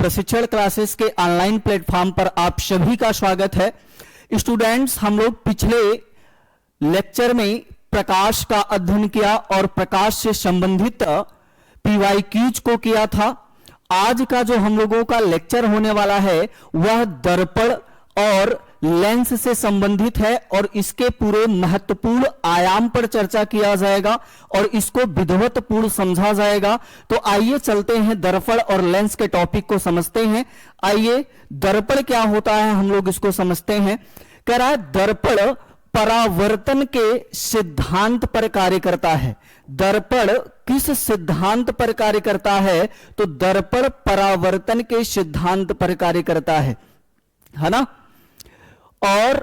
प्रशिक्षण क्लासेस के online platform पर आप सभी का स्वागत है। स्टूडेंट्स, हम लोग पिछले लेक्चर में प्रकाश का अध्ययन किया और प्रकाश से संबंधित पीवाईक्यूज को किया था। आज का जो हम लोगों का लेक्चर होने वाला है वह दर्पण और लेंस से संबंधित है और इसके पूरे महत्वपूर्ण आयाम पर चर्चा किया जाएगा और इसको विधिवतपूर्ण समझा जाएगा। तो आइए चलते हैं दर्पण और लेंस के टॉपिक को समझते हैं। आइए, दर्पण क्या होता है हम लोग इसको समझते हैं। कह रहा है दर्पण परावर्तन के सिद्धांत पर कार्य करता है। दर्पण किस सिद्धांत पर कार्य करता है? तो दर्पण परावर्तन के सिद्धांत पर कार्य करता है ना। और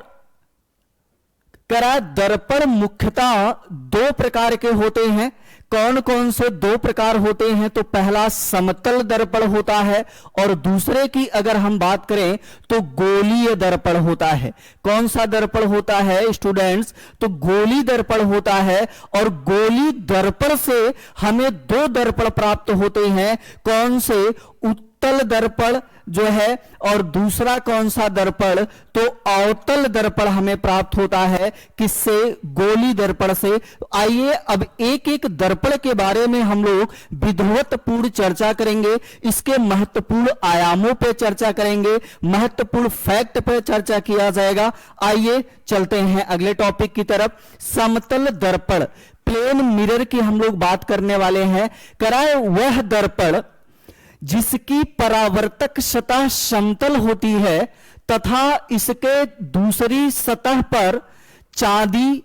कह रहा है दर्पण मुख्यतः दो प्रकार के होते हैं। कौन कौन से दो प्रकार होते हैं? तो पहला समतल दर्पण होता है और दूसरे की अगर हम बात करें तो गोलीय दर्पण होता है। कौन सा दर्पण होता है स्टूडेंट्स? तो गोली दर्पण होता है। और गोली दर्पण से हमें दो दर्पण प्राप्त होते हैं। कौन से? उत्तल दर्पण जो है और दूसरा कौन सा दर्पण? तो अवतल दर्पण हमें प्राप्त होता है। किससे? गोली दर्पण से। आइए अब एक एक दर्पण के बारे में हम लोग विधिवतपूर्ण चर्चा करेंगे, इसके महत्वपूर्ण आयामों पर चर्चा करेंगे, महत्वपूर्ण फैक्ट पर चर्चा किया जाएगा। आइए चलते हैं अगले टॉपिक की तरफ। समतल दर्पण, प्लेन मिरर की हम लोग बात करने वाले हैं। कराए वह दर्पण जिसकी परावर्तक सतह समतल होती है तथा इसके दूसरी सतह पर चांदी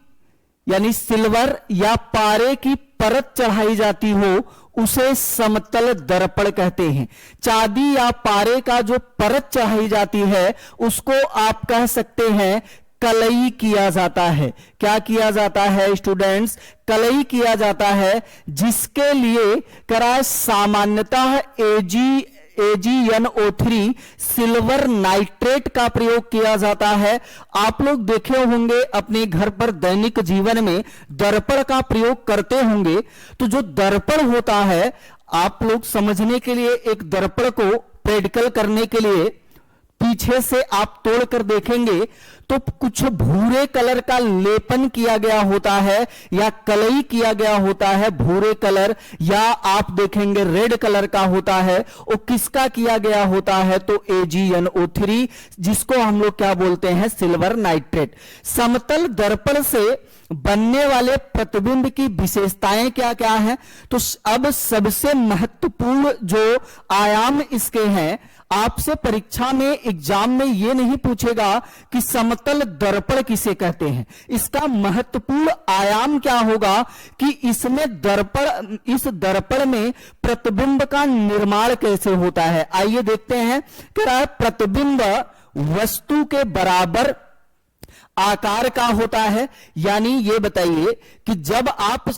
यानी सिल्वर या पारे की परत चढ़ाई जाती हो, उसे समतल दर्पण कहते हैं। चांदी या पारे का जो परत चढ़ाई जाती है उसको आप कह सकते हैं कलई किया जाता है। क्या किया जाता है स्टूडेंट्स? कलई किया जाता है, जिसके लिए कराए सामान्यतः AgNO3 सिल्वर नाइट्रेट का प्रयोग किया जाता है। आप लोग देखे होंगे अपने घर पर दैनिक जीवन में दर्पण का प्रयोग करते होंगे। तो जो दर्पण होता है, आप लोग समझने के लिए एक दर्पण को प्रैक्टिकल करने के लिए पीछे से आप तोड़कर देखेंगे तो कुछ भूरे कलर का लेपन किया गया होता है या कलई किया गया होता है भूरे कलर, या आप देखेंगे रेड कलर का होता है। वो किसका किया गया होता है? तो AgNO3, जिसको हम लोग क्या बोलते हैं? Silver nitrate. समतल दर्पण से बनने वाले प्रतिबिंब की विशेषताएं क्या क्या हैं? तो अब सबसे महत्वपूर्ण जो आयाम इसके हैं, आपसे परीक्षा में एग्जाम में यह नहीं पूछेगा कि समतल दर्पण किसे कहते हैं। इसका महत्वपूर्ण आयाम क्या होगा कि इसमें इस दर्पण में प्रतिबिंब का निर्माण कैसे होता है। आइए देखते हैं। कह रहा है प्रतिबिंब वस्तु के बराबर आकार का होता है। यानी ये बताइए कि जब आप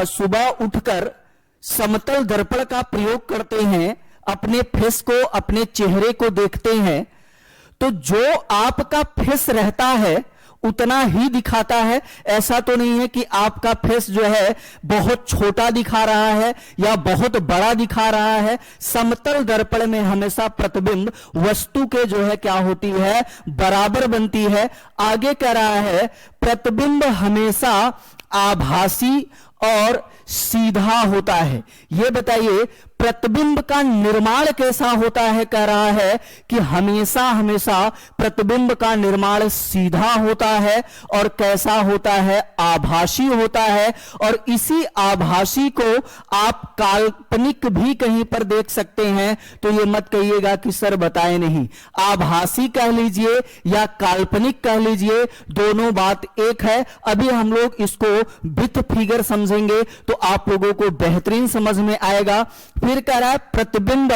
सुबह उठकर समतल दर्पण का प्रयोग करते हैं, अपने फेस को, अपने चेहरे को देखते हैं, तो जो आपका फेस रहता है उतना ही दिखाता है। ऐसा तो नहीं है कि आपका फेस जो है बहुत छोटा दिखा रहा है या बहुत बड़ा दिखा रहा है। समतल दर्पण में हमेशा प्रतिबिंब वस्तु के जो है क्या होती है? बराबर बनती है। आगे कह रहा है प्रतिबिंब हमेशा आभासी और सीधा होता है। यह बताइए प्रतिबिंब का निर्माण कैसा होता है? कह रहा है कि हमेशा हमेशा प्रतिबिंब का निर्माण सीधा होता है। और कैसा होता है? आभासी होता है। और इसी आभासी को आप काल्पनिक भी कहीं पर देख सकते हैं। तो ये मत कहिएगा कि सर बताए नहीं। आभासी कह लीजिए या काल्पनिक कह लीजिए, दोनों बात एक है। अभी हम लोग इसको विथ फिगर समझेंगे तो आप लोगों को बेहतरीन समझ में आएगा। फिर कह रहा है प्रतिबिंब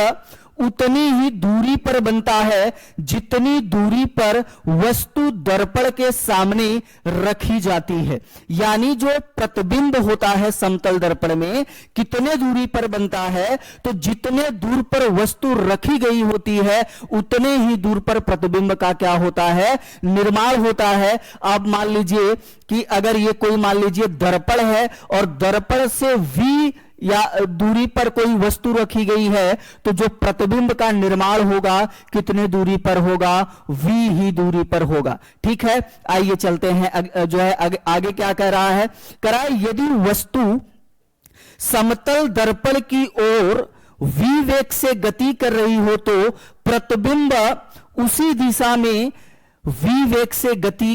उतनी ही दूरी पर बनता है जितनी दूरी पर वस्तु दर्पण के सामने रखी जाती है। यानी जो प्रतिबिंब होता है समतल दर्पण में कितने दूरी पर बनता है? तो जितने दूर पर वस्तु रखी गई होती है उतने ही दूर पर प्रतिबिंब का क्या होता है? निर्माण होता है। आप मान लीजिए कि अगर ये कोई मान लीजिए दर्पण है और दर्पण से V या दूरी पर कोई वस्तु रखी गई है तो जो प्रतिबिंब का निर्माण होगा कितने दूरी पर होगा, v ही दूरी पर होगा। ठीक है, आइए चलते हैं जो है आगे क्या कह रहा है, कह रहा है यदि वस्तु समतल दर्पण की ओर v वेग से गति कर रही हो तो प्रतिबिंब उसी दिशा में v वेग से गति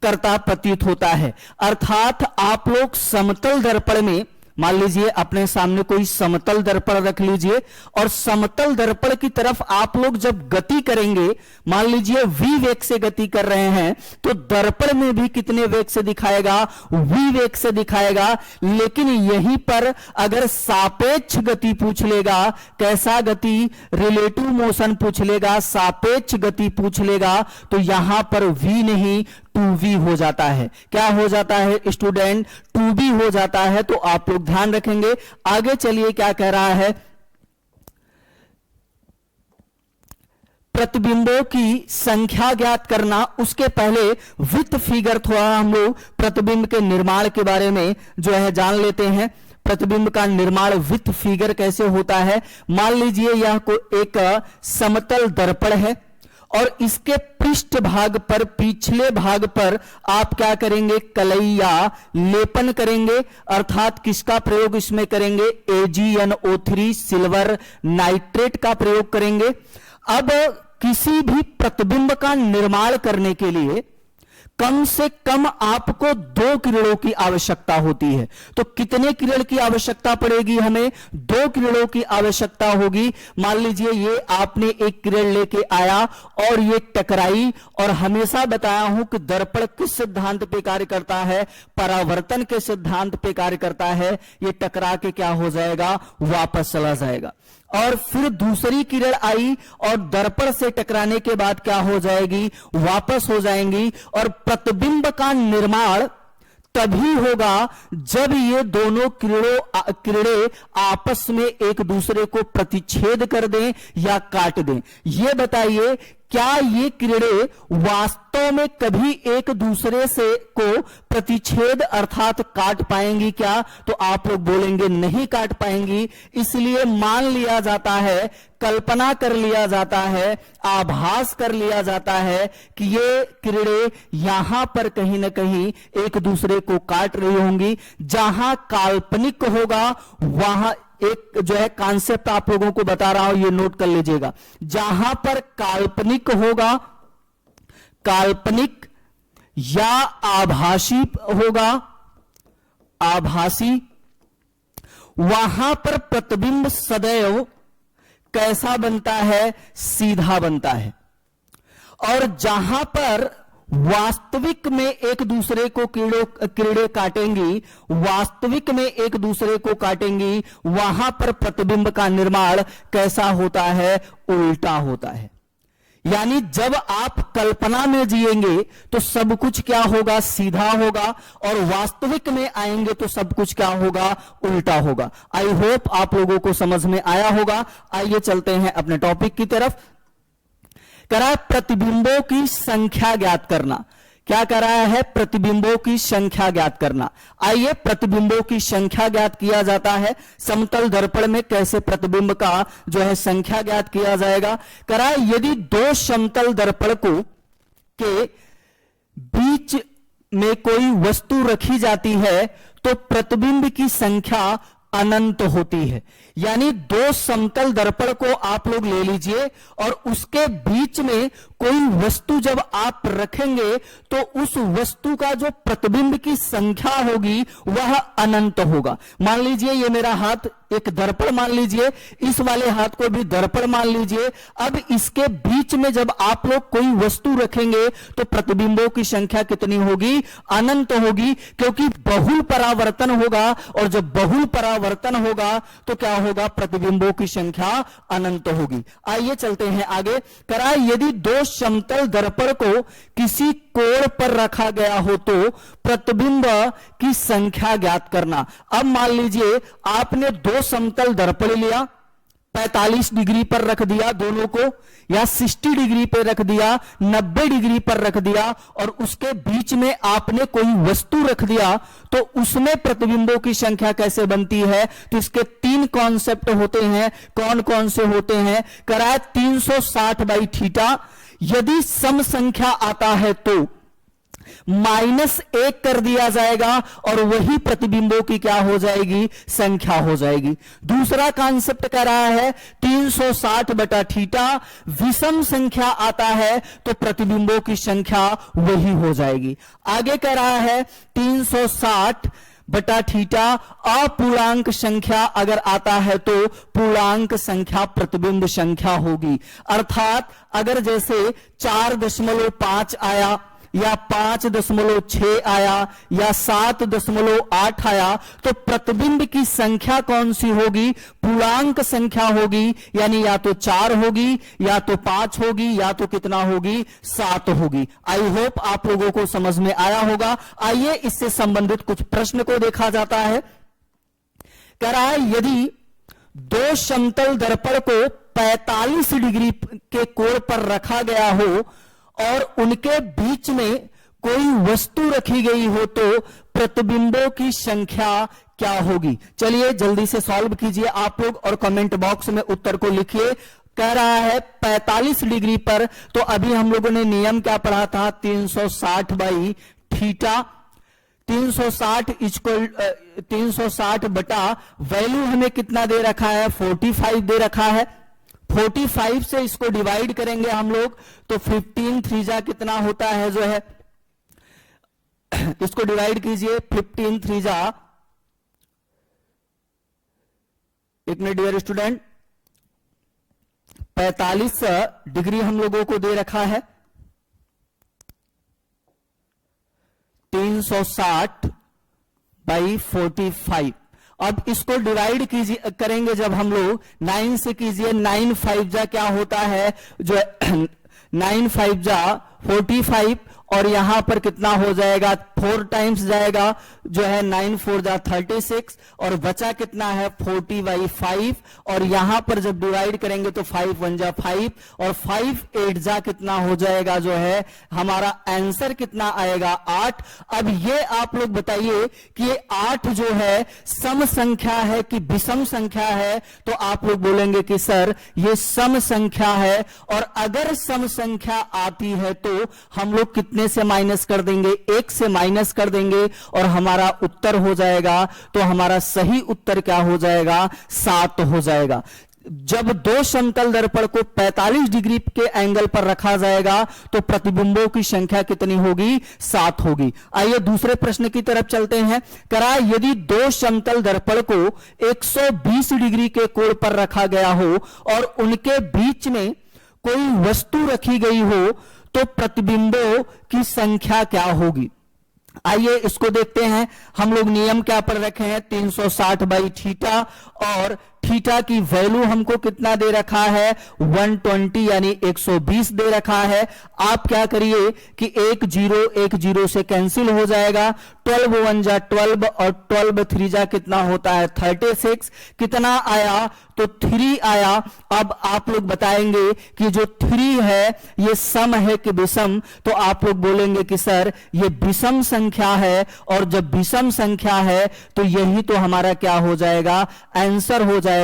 करता प्रतीत होता है। अर्थात आप लोग समतल दर्पण में, मान लीजिए अपने सामने कोई समतल दर्पण रख लीजिए और समतल दर्पण की तरफ आप लोग जब गति करेंगे, मान लीजिए v वेग से गति कर रहे हैं तो दर्पण में भी कितने वेग से दिखाएगा, v वेग से दिखाएगा। लेकिन यहीं पर अगर सापेक्ष गति पूछ लेगा, कैसा गति, रिलेटिव मोशन पूछ लेगा, सापेक्ष गति पूछ लेगा, तो यहां पर v नहीं 2v हो जाता है। क्या हो जाता है स्टूडेंट, 2v हो जाता है। तो आप लोग ध्यान रखेंगे। आगे चलिए क्या कह रहा है, प्रतिबिंबों की संख्या ज्ञात करना। उसके पहले विथ फिगर थोड़ा हम लोग प्रतिबिंब के निर्माण के बारे में जो है जान लेते हैं। प्रतिबिंब का निर्माण विथ फिगर कैसे होता है। मान लीजिए यह एक समतल दर्पण है और इसके पृष्ठ भाग पर, पिछले भाग पर आप क्या करेंगे, कलैया लेपन करेंगे। अर्थात किसका प्रयोग इसमें करेंगे, AgNO3 सिल्वर नाइट्रेट का प्रयोग करेंगे। अब किसी भी प्रतिबिंब का निर्माण करने के लिए कम से कम आपको 2 किरणों की आवश्यकता होती है। तो कितने किरण की आवश्यकता पड़ेगी, हमें 2 किरणों की आवश्यकता होगी। मान लीजिए ये आपने एक किरण लेके आया और ये टकराई, और हमेशा बताया हूं कि दर्पण किस सिद्धांत पे कार्य करता है, परावर्तन के सिद्धांत पे कार्य करता है। ये टकरा के क्या हो जाएगा, वापस चला जाएगा। और फिर दूसरी किरण आई और दर्पण से टकराने के बाद क्या हो जाएगी, वापस हो जाएंगी। और प्रतिबिंब का निर्माण तभी होगा जब ये दोनों किरणें आपस में एक दूसरे को प्रतिच्छेद कर दें या काट दें। ये बताइए, क्या ये किरणें वास्तव में कभी एक दूसरे से को प्रतिच्छेद अर्थात काट पाएंगी क्या? तो आप लोग बोलेंगे नहीं काट पाएंगी। इसलिए मान लिया जाता है, कल्पना कर लिया जाता है, आभास कर लिया जाता है कि ये किरणें यहां पर कहीं ना कहीं एक दूसरे को काट रही होंगी। जहां काल्पनिक होगा वहां एक जो है कॉन्सेप्ट आप लोगों को बता रहा हूं, ये नोट कर लीजिएगा। जहां पर काल्पनिक होगा, काल्पनिक या आभासी होगा, आभासी, वहां पर प्रतिबिंब सदैव कैसा बनता है, सीधा बनता है। और जहां पर वास्तविक में एक दूसरे को किरणें काटेंगी, वास्तविक में एक दूसरे को काटेंगी, वहां पर प्रतिबिंब का निर्माण कैसा होता है, उल्टा होता है। यानी जब आप कल्पना में जिएंगे तो सब कुछ क्या होगा, सीधा होगा, और वास्तविक में आएंगे तो सब कुछ क्या होगा, उल्टा होगा। आई होप आप लोगों को समझ में आया होगा। आइए चलते हैं अपने टॉपिक की तरफ। करा प्रतिबिंबों की संख्या ज्ञात करना। क्या कर रहा है, प्रतिबिंबों की संख्या ज्ञात करना। आइए प्रतिबिंबों की संख्या ज्ञात किया जाता है। समतल दर्पण में कैसे प्रतिबिंब का जो है संख्या ज्ञात किया जाएगा। करा यदि 2 समतल दर्पण के बीच में कोई वस्तु रखी जाती है तो प्रतिबिंब की संख्या अनंत होती है। यानी 2 समतल दर्पण को आप लोग ले लीजिए और उसके बीच में कोई वस्तु जब आप रखेंगे तो उस वस्तु का जो प्रतिबिंब की संख्या होगी वह अनंत होगा। मान लीजिए ये मेरा हाथ एक दर्पण मान लीजिए, इस वाले हाथ को भी दर्पण मान लीजिए। अब इसके बीच में जब आप लोग कोई वस्तु रखेंगे तो प्रतिबिंबों की संख्या कितनी होगी, अनंत होगी, क्योंकि बहुल परावर्तन होगा। और जब बहुल परावर्तन होगा तो क्या होगा, प्रतिबिंबों की संख्या अनंत होगी। आइए चलते हैं आगे। करा यदि 2 समतल दर्पण को किसी कोण पर रखा गया हो तो प्रतिबिंब की संख्या ज्ञात करना। अब मान लीजिए आपने 2 समतल दर्पण लिया, 45 डिग्री पर रख दिया दोनों को, या 60 डिग्री पर रख दिया, 90 डिग्री पर रख दिया, और उसके बीच में आपने कोई वस्तु रख दिया, तो उसमें प्रतिबिंबों की संख्या कैसे बनती है? तो इसके 3 कॉन्सेप्ट होते हैं। कौन कौन से होते हैं? कराए 360 बाई थीटा। यदि सम संख्या आता है तो -1 कर दिया जाएगा और वही प्रतिबिंबों की क्या हो जाएगी? संख्या हो जाएगी। दूसरा कॉन्सेप्ट कह रहा है 360 बटा थीटा, विषम संख्या आता है तो प्रतिबिंबों की संख्या वही हो जाएगी। आगे कह रहा है 360 बटा थीटा, अपूर्णांक संख्या अगर आता है तो पूर्णांक संख्या प्रतिबिंब संख्या होगी। अर्थात अगर जैसे 4.5 आया, या 5.6 आया, या 7.8 आया, तो प्रतिबिंब की संख्या कौन सी होगी? पूर्णांक संख्या होगी, यानी या तो 4 होगी, या तो 5 होगी, या तो कितना होगी? 7 होगी। आई होप आप लोगों को समझ में आया होगा। आइए इससे संबंधित कुछ प्रश्न को देखा जाता है। कह रहा है यदि 2 समतल दर्पण को 45 डिग्री के कोण पर रखा गया हो और उनके बीच में कोई वस्तु रखी गई हो तो प्रतिबिंबों की संख्या क्या होगी? चलिए जल्दी से सॉल्व कीजिए आप लोग और कमेंट बॉक्स में उत्तर को लिखिए। कह रहा है 45 डिग्री पर, तो अभी हम लोगों ने नियम क्या पढ़ा था? 360 बाई थीटा। 360 बटा वैल्यू हमें कितना दे रखा है? 45 दे रखा है। 45 से इसको डिवाइड करेंगे हम लोग तो 15 3 कितना होता है जो है, इसको डिवाइड कीजिए। 15 3 एक मिनट डियर स्टूडेंट, 45 डिग्री हम लोगों को दे रखा है। 360 बाई 45। अब इसको डिवाइड कीजिए, करेंगे जब हम लोग 9 से कीजिए। 9 5 जा क्या होता है जो 9 5 जा 45, और यहां पर कितना हो जाएगा? 4 टाइम्स जाएगा जो है 9 4 जा 36, और बचा कितना है? 40/5, और यहां पर जब डिवाइड करेंगे तो 5 1 जा 5, और 5 8 जा कितना हो जाएगा जो है हमारा आंसर कितना आएगा? 8। अब ये आप लोग बताइए कि ये 8 जो है सम संख्या है कि विषम संख्या है? तो आप लोग बोलेंगे कि सर ये सम संख्या है, और अगर सम संख्या आती है तो हम लोग कितने से माइनस कर देंगे? 1 से माइनस कर देंगे और हमारा उत्तर हो जाएगा। तो हमारा सही उत्तर क्या हो जाएगा? 7 हो जाएगा। जब 2 समतल दर्पण को 45 डिग्री के एंगल पर रखा जाएगा तो प्रतिबिंबों की संख्या कितनी होगी? 7 होगी। आइए दूसरे प्रश्न की तरफ चलते हैं। करा यदि 2 समतल दर्पण को 120 डिग्री के कोण पर रखा गया हो और उनके बीच में कोई वस्तु रखी गई हो तो प्रतिबिंबों की संख्या क्या होगी? आइए इसको देखते हैं। हम लोग नियम क्या पढ़ रखे हैं? 360 बाई थीटा, और थीटा की वैल्यू हमको कितना दे रखा है? 120 यानी 120 दे रखा है। आप क्या करिए कि 1 0 से कैंसिल हो जाएगा। 12 1 जा 12, और 12 3 जा कितना होता है? 36। कितना आया? तो 3 आया। अब आप लोग बताएंगे कि जो 3 है ये सम है कि विषम? तो आप लोग बोलेंगे कि सर ये विषम संख्या है, और जब विषम संख्या है तो यही तो हमारा क्या हो जाएगा? आंसर हो जाएगा।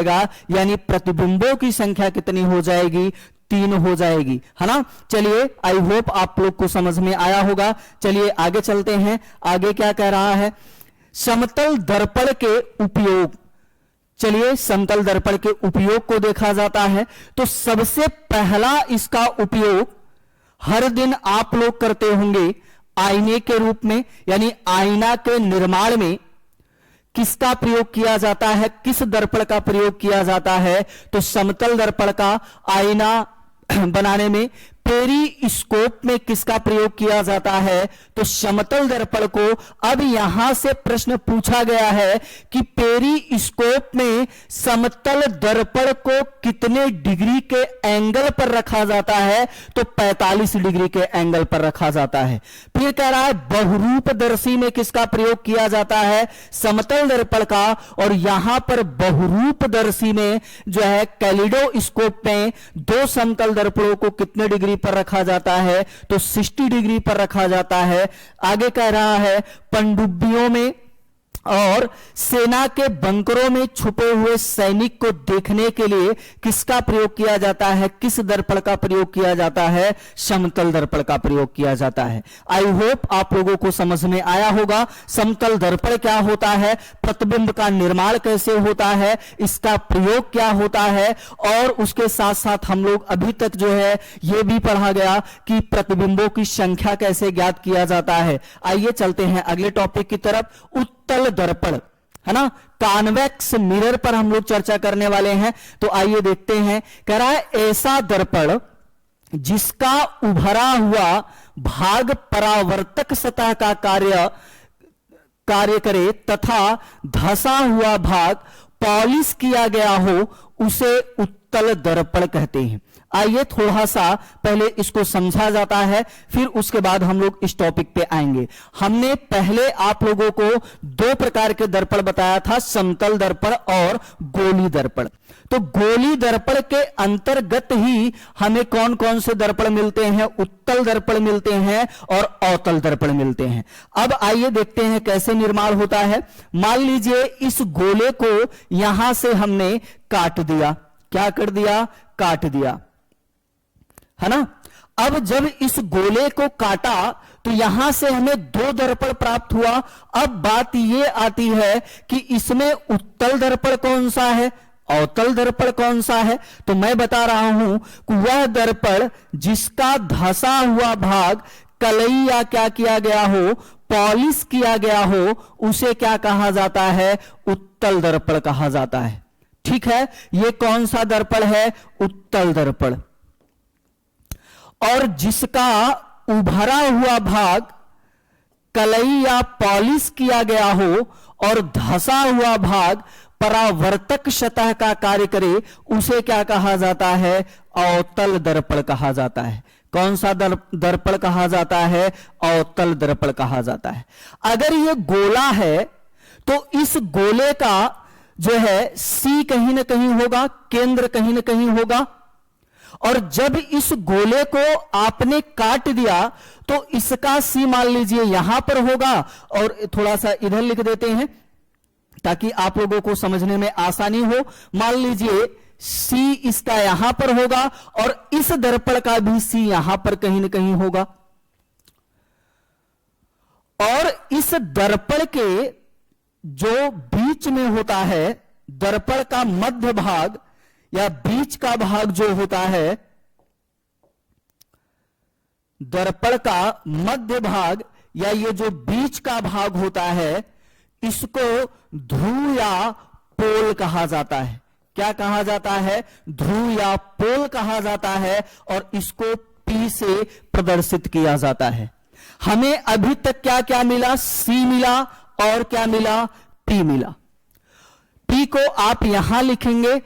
यानी प्रतिबिंबों की संख्या कितनी हो जाएगी? 3 हो जाएगी, है ना। चलिए आई होप आप लोग को समझ में आया होगा। चलिए आगे चलते हैं। आगे क्या कह रहा है? समतल दर्पण के उपयोग। चलिए समतल दर्पण के उपयोग को देखा जाता है। तो सबसे पहला इसका उपयोग हर दिन आप लोग करते होंगे आईने के रूप में, यानी आईना के निर्माण में किसका प्रयोग किया जाता है? किस दर्पण का प्रयोग किया जाता है? तो समतल दर्पण का आईना बनाने में। पेरिस्कोप में किसका प्रयोग किया जाता है? तो समतल दर्पण को। अब यहां से प्रश्न पूछा गया है कि पेरिस्कोप में समतल दर्पण को कितने डिग्री के एंगल पर रखा जाता है? तो 45 डिग्री के एंगल पर रखा जाता है। फिर कह रहा है बहुरूपदर्शी में किसका प्रयोग किया जाता है, समतल दर्पण का। और यहां पर बहुरूपदर्शी में जो है कैलिडोस्कोप में दो समतल दर्पणों को कितने डिग्री पर रखा जाता है, तो 60 डिग्री पर रखा जाता है। आगे कह रहा है पनडुब्बियों में और सेना के बंकरों में छुपे हुए सैनिक को देखने के लिए किसका प्रयोग किया जाता है, किस दर्पण का प्रयोग किया जाता है, समतल दर्पण का प्रयोग किया जाता है। आई होप आप लोगों को समझ में आया होगा समतल दर्पण क्या होता है, प्रतिबिंब का निर्माण कैसे होता है, इसका प्रयोग क्या होता है, और उसके साथ साथ हम लोग अभी तक जो है यह भी पढ़ा गया कि प्रतिबिंबों की संख्या कैसे ज्ञात किया जाता है। आइए चलते हैं अगले टॉपिक की तरफ, उत्तल दर्पण, है ना, कॉन्वेक्स मिरर पर हम लोग चर्चा करने वाले हैं। तो आइए देखते हैं, कह रहा है ऐसा दर्पण जिसका उभरा हुआ भाग परावर्तक सतह का कार्य करे तथा धसा हुआ भाग पॉलिश किया गया हो, उसे उत्तल दर्पण कहते हैं। आइए थोड़ा सा पहले इसको समझा जाता है, फिर उसके बाद हम लोग इस टॉपिक पे आएंगे। हमने पहले आप लोगों को दो प्रकार के दर्पण बताया था, समतल दर्पण और गोली दर्पण। तो गोली दर्पण के अंतर्गत ही हमें कौन कौन से दर्पण मिलते हैं, उत्तल दर्पण मिलते हैं और अवतल दर्पण मिलते हैं। अब आइए देखते हैं कैसे निर्माण होता है। मान लीजिए इस गोले को यहां से हमने काट दिया, क्या कर दिया, काट दिया, है ना। अब जब इस गोले को काटा तो यहां से हमें दो दर्पण प्राप्त हुआ। अब बात यह आती है कि इसमें उत्तल दर्पण कौन सा है, अवतल दर्पण कौन सा है। तो मैं बता रहा हूं कि वह दर्पण जिसका धसा हुआ भाग कलई या क्या किया गया हो, पॉलिश किया गया हो, उसे क्या कहा जाता है, उत्तल दर्पण कहा जाता है। ठीक है, यह कौन सा दर्पण है, उत्तल दर्पण। और जिसका उभरा हुआ भाग कलई या पॉलिश किया गया हो और धसा हुआ भाग परावर्तक सतह का कार्य करे, उसे क्या कहा जाता है, अवतल दर्पण कहा जाता है। कौन सा दर्पण कहा जाता है, अवतल दर्पण कहा जाता है। अगर यह गोला है तो इस गोले का जो है सी कहीं ना कहीं होगा, केंद्र कहीं ना कहीं होगा। और जब इस गोले को आपने काट दिया तो इसका सी मान लीजिए यहां पर होगा, और थोड़ा सा इधर लिख देते हैं ताकि आप लोगों को समझने में आसानी हो। मान लीजिए सी इसका यहां पर होगा और इस दर्पण का भी सी यहां पर कहीं ना कहीं होगा। और इस दर्पण के जो बीच में होता है, दर्पण का मध्य भाग या बीच का भाग जो होता है, दर्पण का मध्य भाग या ये जो बीच का भाग होता है, इसको ध्रुव या पोल कहा जाता है। क्या कहा जाता है, ध्रुव या पोल कहा जाता है। और इसको P से प्रदर्शित किया जाता है। हमें अभी तक क्या क्या मिला, C मिला और क्या मिला, P मिला। P को आप यहां लिखेंगे।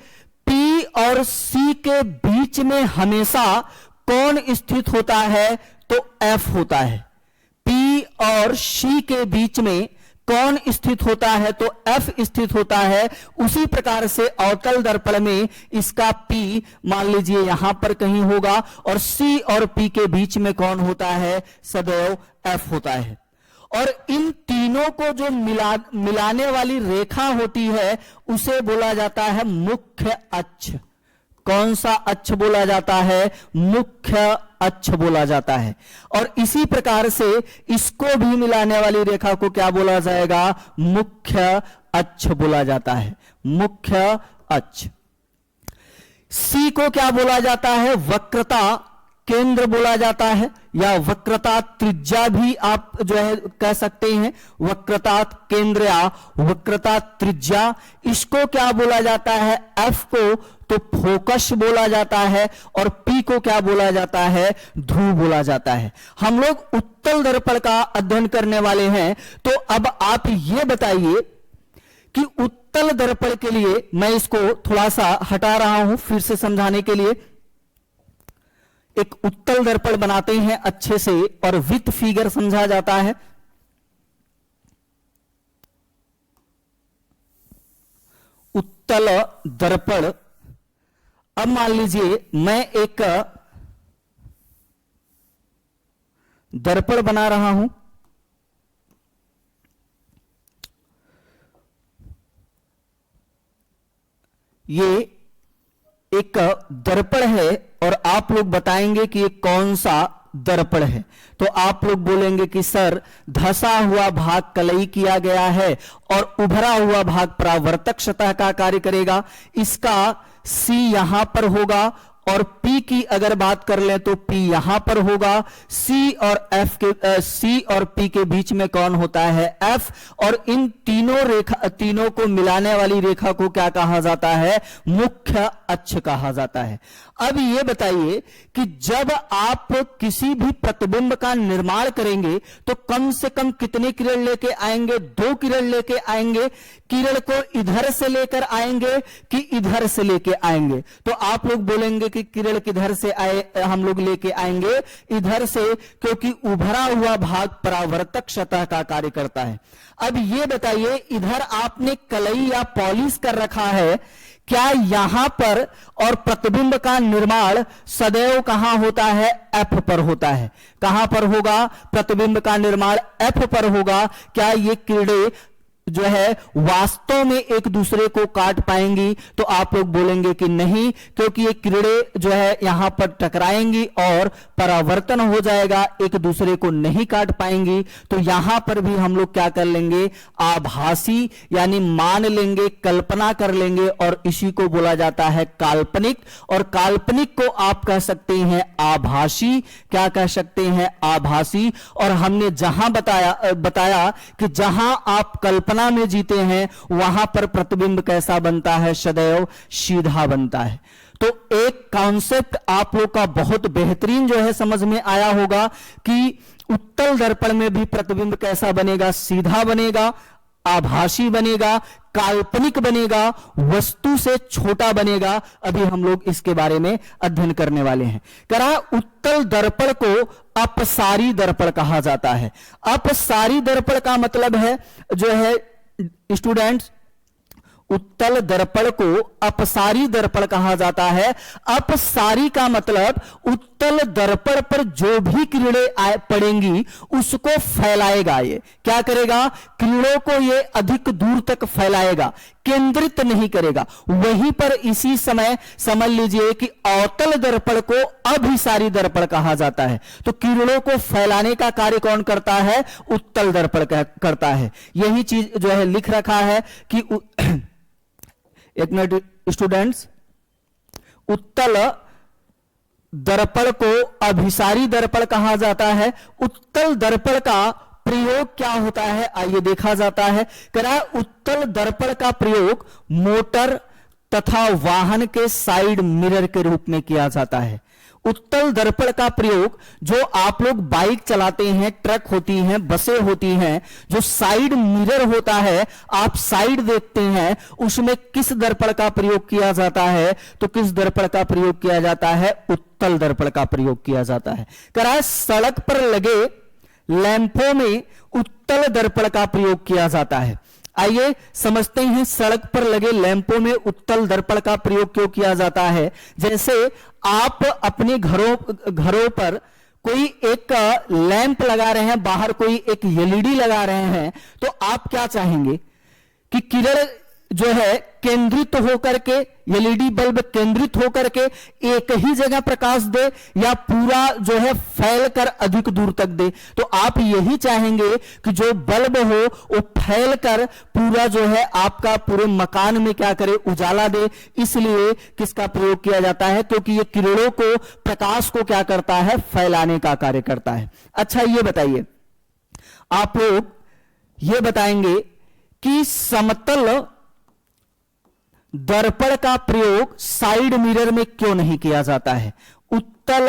P और C के बीच में हमेशा कौन स्थित होता है, तो F होता है। P और C के बीच में कौन स्थित होता है, तो F स्थित होता है। उसी प्रकार से अवतल दर्पण में इसका P मान लीजिए यहां पर कहीं होगा और C और P के बीच में कौन होता है, सदैव F होता है। और इन तीनों को जो मिलाने वाली रेखा होती है उसे बोला जाता है मुख्य अक्ष। कौन सा अक्ष बोला जाता है, मुख्य अक्ष बोला जाता है। और इसी प्रकार से इसको भी मिलाने वाली रेखा को क्या बोला जाएगा, मुख्य अक्ष बोला जाता है, मुख्य अक्ष। सी को क्या बोला जाता है, वक्रता केंद्र बोला जाता है, या वक्रता त्रिज्या भी आप जो है कह सकते हैं, वक्रता केंद्र या वक्रता त्रिज्या। इसको क्या बोला जाता है, एफ को तो फोकस बोला जाता है और पी को क्या बोला जाता है, ध्रुव बोला जाता है। हम लोग उत्तल दर्पण का अध्ययन करने वाले हैं। तो अब आप ये बताइए कि उत्तल दर्पण के लिए, मैं इसको थोड़ा सा हटा रहा हूं फिर से समझाने के लिए। एक उत्तल दर्पण बनाते हैं अच्छे से और विथ फिगर समझा जाता है। उत्तल दर्पण, अब मान लीजिए मैं एक दर्पण बना रहा हूं, ये एक दर्पण है और आप लोग बताएंगे कि ये कौन सा दर्पण है। तो आप लोग बोलेंगे कि सर धसा हुआ भाग कलई किया गया है और उभरा हुआ भाग परावर्तक सतह का कार्य करेगा, इसका C यहां पर होगा और P की अगर बात कर ले तो P यहां पर होगा। C और P के बीच में कौन होता है? F। और इन तीनों को मिलाने वाली रेखा को क्या कहा जाता है? मुख्य अक्ष कहा जाता है। अब ये बताइए कि जब आप किसी भी प्रतिबिंब का निर्माण करेंगे तो कम से कम कितने किरण लेके आएंगे? 2 किरण लेके आएंगे। किरण को इधर से लेकर आएंगे कि इधर से लेके आएंगे? तो आप लोग बोलेंगे कि किरण किधर से आए, हम लोग लेके आएंगे इधर से, क्योंकि उभरा हुआ भाग परावर्तक सतह का कार्य करता है। अब ये बताइए, इधर आपने कलई या पॉलिश कर रखा है, क्या यहां पर और प्रतिबिंब का निर्माण सदैव कहां होता है? F पर होता है। कहां पर होगा प्रतिबिंब का निर्माण? F पर होगा। क्या ये किरणें जो है वास्तव में एक दूसरे को काट पाएंगी? तो आप लोग बोलेंगे कि नहीं, क्योंकि ये किरणें जो है यहां पर टकराएंगी और परावर्तन हो जाएगा, एक दूसरे को नहीं काट पाएंगी। तो यहां पर भी हम लोग क्या कर लेंगे? आभासी, यानी मान लेंगे, कल्पना कर लेंगे, और इसी को बोला जाता है काल्पनिक। और काल्पनिक को आप कह सकते हैं आभासी। क्या कह सकते हैं? आभासी। और हमने जहां बताया कि जहां आप कल्पना में जीते हैं वहां पर प्रतिबिंब कैसा बनता है? सदैव सीधा बनता है। तो एक कॉन्सेप्ट आप लोग का बहुत बेहतरीन जो है समझ में आया होगा कि उत्तल दर्पण में भी प्रतिबिंब कैसा बनेगा? सीधा बनेगा, आभासी बनेगा, काल्पनिक बनेगा, वस्तु से छोटा बनेगा। अभी हम लोग इसके बारे में अध्ययन करने वाले हैं। करा उत्तल दर्पण को अपसारी दर्पण कहा जाता है। अपसारी दर्पण का मतलब है जो है स्टूडेंट्स, उत्तल दर्पण को अपसारी दर्पण कहा जाता है। अपसारी का मतलब उत्तल दर्पण पर जो भी किरणें पड़ेंगी उसको फैलाएगा। ये क्या करेगा? किरणों को ये अधिक दूर तक फैलाएगा, केंद्रित नहीं करेगा। वहीं पर इसी समय समझ लीजिए कि अवतल दर्पण को अभिसारी दर्पण कहा जाता है। तो किरणों को फैलाने का कार्य कौन करता है? उत्तल दर्पण करता है। यही चीज जो है लिख रखा है कि एक मिनट स्टूडेंट्स, उत्तल दर्पण को अभिसारी दर्पण कहा जाता है। उत्तल दर्पण का प्रयोग क्या होता है? आइए देखा जाता है। करा उत्तल दर्पण का प्रयोग मोटर तथा वाहन के साइड मिरर के रूप में किया जाता है। उत्तल दर्पण का प्रयोग जो आप लोग बाइक चलाते हैं, ट्रक होती हैं, बसें होती हैं, जो साइड मिरर होता है, आप साइड देखते हैं, उसमें किस दर्पण का प्रयोग किया जाता है? तो किस दर्पण का प्रयोग किया जाता है? उत्तल दर्पण का प्रयोग किया जाता है। कराए सड़क पर लगे लैंपों में उत्तल दर्पण का प्रयोग किया जाता है। आइए समझते हैं सड़क पर लगे लैंपों में उत्तल दर्पण का प्रयोग क्यों किया जाता है। जैसे आप अपने घरों पर कोई एक लैंप लगा रहे हैं, बाहर कोई एक एलईडी लगा रहे हैं, तो आप क्या चाहेंगे कि किरण जो है केंद्रित होकर के, एलईडी बल्ब केंद्रित होकर के एक ही जगह प्रकाश दे, या पूरा जो है फैल कर अधिक दूर तक दे? तो आप यही चाहेंगे कि जो बल्ब हो वो फैल कर पूरा जो है आपका पूरे मकान में क्या करे? उजाला दे। इसलिए किसका प्रयोग किया जाता है? क्योंकि ये किरणों को, प्रकाश को क्या करता है? फैलाने का कार्य करता है। अच्छा ये बताइए, आप लोग ये बताएंगे कि समतल दर्पण का प्रयोग साइड मिरर में क्यों नहीं किया जाता है? उत्तल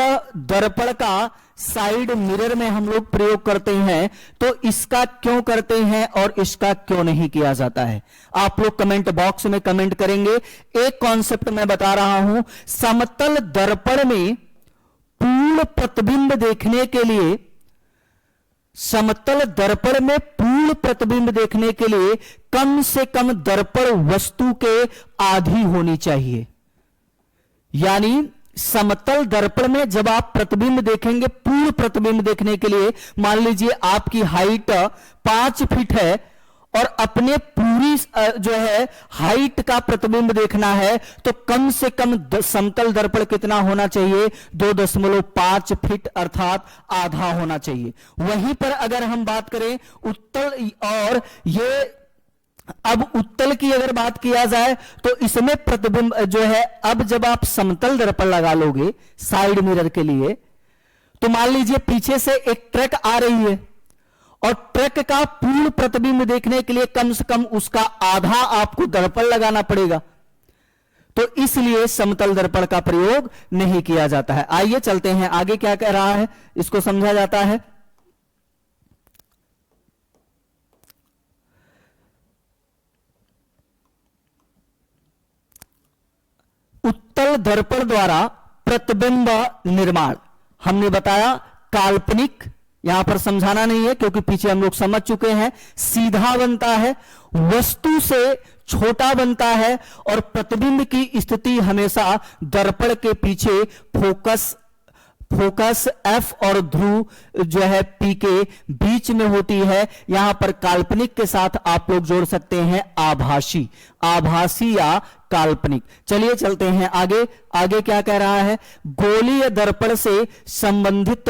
दर्पण का साइड मिरर में हम लोग प्रयोग करते हैं, तो इसका क्यों करते हैं और इसका क्यों नहीं किया जाता है? आप लोग कमेंट बॉक्स में कमेंट करेंगे। एक कॉन्सेप्ट मैं बता रहा हूं, समतल दर्पण में पूर्ण पूर्ण प्रतिबिंब देखने के लिए, समतल दर्पण में पूर्ण प्रतिबिंब देखने के लिए कम से कम दर्पण वस्तु के आधी होनी चाहिए। यानी समतल दर्पण में जब आप प्रतिबिंब देखेंगे, पूर्ण प्रतिबिंब देखने के लिए, मान लीजिए आपकी हाइट 5 फीट है और अपने पूरी जो है हाइट का प्रतिबिंब देखना है, तो कम से कम समतल दर्पण कितना होना चाहिए? 2.5 फीट अर्थात आधा होना चाहिए। वहीं पर अगर हम बात करें उत्तल, और ये अब उत्तल की अगर बात किया जाए तो इसमें प्रतिबिंब जो है, अब जब आप समतल दर्पण लगा लोगे साइड मिरर के लिए, तो मान लीजिए पीछे से एक ट्रक आ रही है और ट्रक का पूर्ण प्रतिबिंब देखने के लिए कम से कम उसका आधा आपको दर्पण लगाना पड़ेगा, तो इसलिए समतल दर्पण का प्रयोग नहीं किया जाता है। आइए चलते हैं आगे, क्या कह रहा है इसको समझा जाता है। उत्तल दर्पण द्वारा प्रतिबिंब निर्माण, हमने बताया काल्पनिक, यहां पर समझाना नहीं है क्योंकि पीछे हम लोग समझ चुके हैं। सीधा बनता है, वस्तु से छोटा बनता है और प्रतिबिंब की स्थिति हमेशा दर्पण के पीछे फोकस F और ध्रुव जो है P के बीच में होती है। यहां पर काल्पनिक के साथ आप लोग जोड़ सकते हैं आभासी या काल्पनिक। चलिए चलते हैं आगे। आगे क्या कह रहा है? गोलीय दर्पण से संबंधित